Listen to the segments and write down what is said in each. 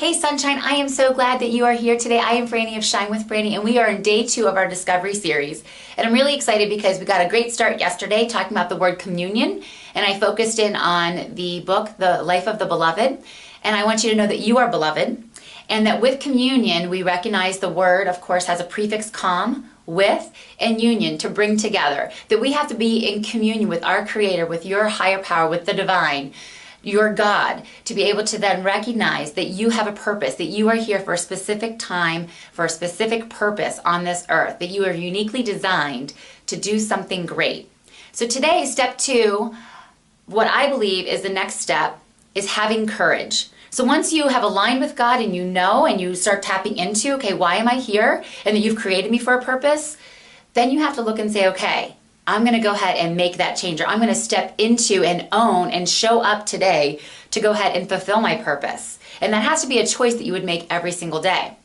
Hey Sunshine, I am so glad that you are here today. I am Franny of Shine with Franny, and we are in day 2 of our Discovery series. And I'm really excited because we got a great start yesterday talking about the word communion, and I focused in on the book, The Life of the Beloved. And I want you to know that you are beloved, and that with communion, we recognize the word, of course, has a prefix com, with, and union, to bring together. That we have to be in communion with our Creator, with your higher power, with the divine, your God, to be able to then recognize that you have a purpose, that you are here for a specific time, for a specific purpose on this earth, that you are uniquely designed to do something great. So today, step 2, what I believe is the next step, is having courage. So once you have aligned with God and you know and you start tapping into, okay, why am I here? And that you've created me for a purpose, then you have to look and say, okay, I'm going to go ahead and make that change, or I'm going to step into and own and show up today to go ahead and fulfill my purpose. And that has to be a choice that you would make every single day.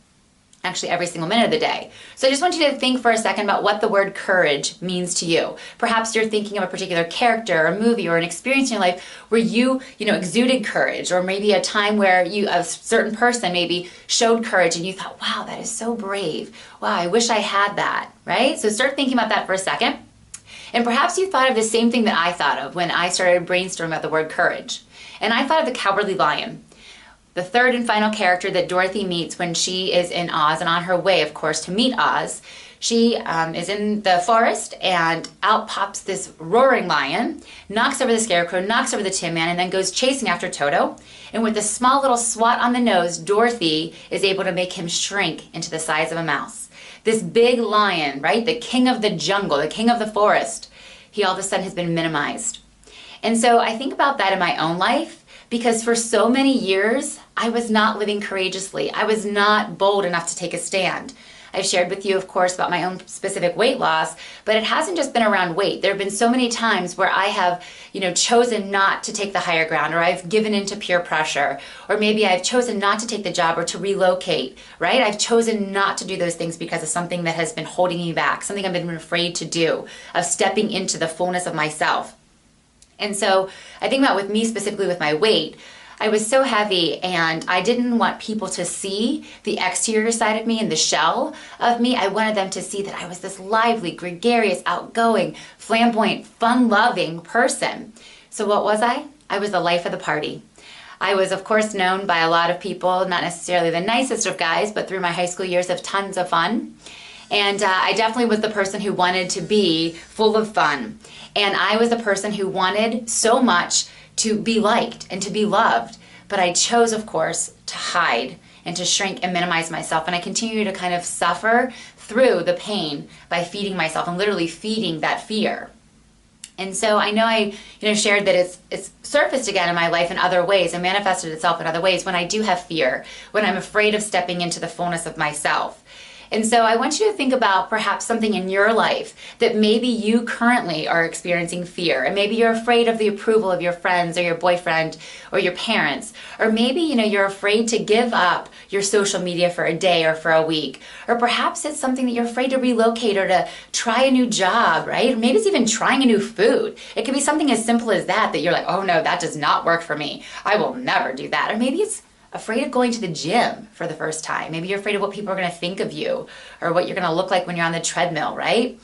Actually, every single minute of the day. So I just want you to think for a second about what the word courage means to you. Perhaps you're thinking of a particular character or movie or an experience in your life where you exuded courage, or maybe a time where a certain person maybe showed courage and you thought, wow, that is so brave. Wow, I wish I had that, right? So start thinking about that for a second. And perhaps you thought of the same thing that I thought of when I started brainstorming about the word courage. And I thought of the Cowardly Lion, the third and final character that Dorothy meets when she is in Oz, and on her way, of course, to meet Oz. She is in the forest, and out pops this roaring lion, knocks over the Scarecrow, knocks over the Tin Man, and then goes chasing after Toto. And with a small little swat on the nose, Dorothy is able to make him shrink into the size of a mouse. This big lion, right, the king of the jungle, the king of the forest, he all of a sudden has been minimized. And so I think about that in my own life, because for so many years, I was not living courageously. I was not bold enough to take a stand. I've shared with you, of course, about my own specific weight loss, but it hasn't just been around weight. There have been so many times where I have, chosen not to take the higher ground, or I've given into peer pressure, or maybe I've chosen not to take the job or to relocate, right? I've chosen not to do those things because of something that has been holding me back, something I've been afraid to do, of stepping into the fullness of myself. And so I think about with me specifically with my weight, I was so heavy and I didn't want people to see the exterior side of me and the shell of me. I wanted them to see that I was this lively, gregarious, outgoing, flamboyant, fun-loving person. So what was I? I was the life of the party. I was, of course, known by a lot of people, not necessarily the nicest of guys, but through my high school years of tons of fun. And I definitely was the person who wanted to be full of fun. And I was the person who wanted so much to be liked and to be loved. But I chose, of course, to hide and to shrink and minimize myself. And I continue to kind of suffer through the pain by feeding myself and literally feeding that fear. And so I know I shared that it's surfaced again in my life in other ways and manifested itself in other ways when I do have fear, when I'm afraid of stepping into the fullness of myself. And so I want you to think about perhaps something in your life that maybe you currently are experiencing fear, and maybe you're afraid of the approval of your friends or your boyfriend or your parents, or maybe you're afraid to give up your social media for a day or for a week, or perhaps it's something that you're afraid to relocate or to try a new job, right? Maybe it's even trying a new food. It could be something as simple as that you're like, oh no, that does not work for me. I will never do that. Or maybe it's afraid of going to the gym for the first time. Maybe you're afraid of what people are going to think of you or what you're going to look like when you're on the treadmill, right?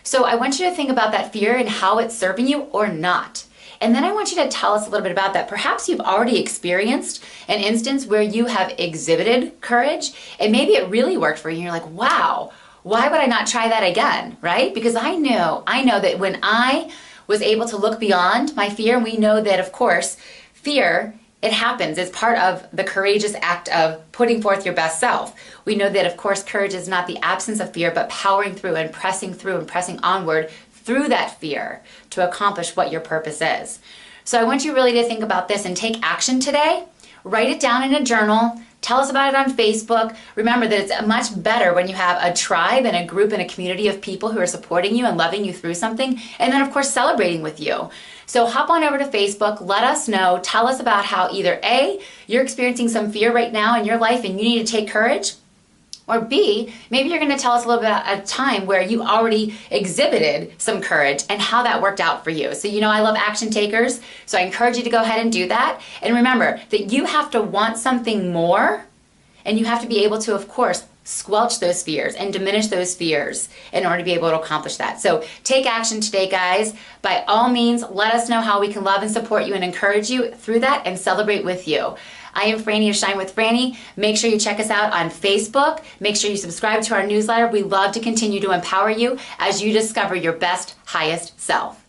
So I want you to think about that fear and how it's serving you or not. And then I want you to tell us a little bit about that. Perhaps you've already experienced an instance where you have exhibited courage and maybe it really worked for you. And you're like, wow, why would I not try that again, right? Because I know that when I was able to look beyond my fear, and we know that, of course, fear, it happens. It's part of the courageous act of putting forth your best self. We know that, of course, courage is not the absence of fear, but powering through and pressing onward through that fear to accomplish what your purpose is. So I want you really to think about this and take action today. Write it down in a journal. Tell us about it on Facebook. Remember that it's much better when you have a tribe and a group and a community of people who are supporting you and loving you through something, and then, of course, celebrating with you. So hop on over to Facebook, let us know, tell us about how either A, you're experiencing some fear right now in your life and you need to take courage, or B, maybe you're going to tell us a little bit about a time where you already exhibited some courage and how that worked out for you. So I love action takers, so I encourage you to go ahead and do that. And remember that you have to want something more And you have to be able to, of course, squelch those fears and diminish those fears in order to be able to accomplish that. So take action today, guys. By all means, let us know how we can love and support you and encourage you through that and celebrate with you. I am Franny of Shine with Franny. Make sure you check us out on Facebook. Make sure you subscribe to our newsletter. We love to continue to empower you as you discover your best, highest self.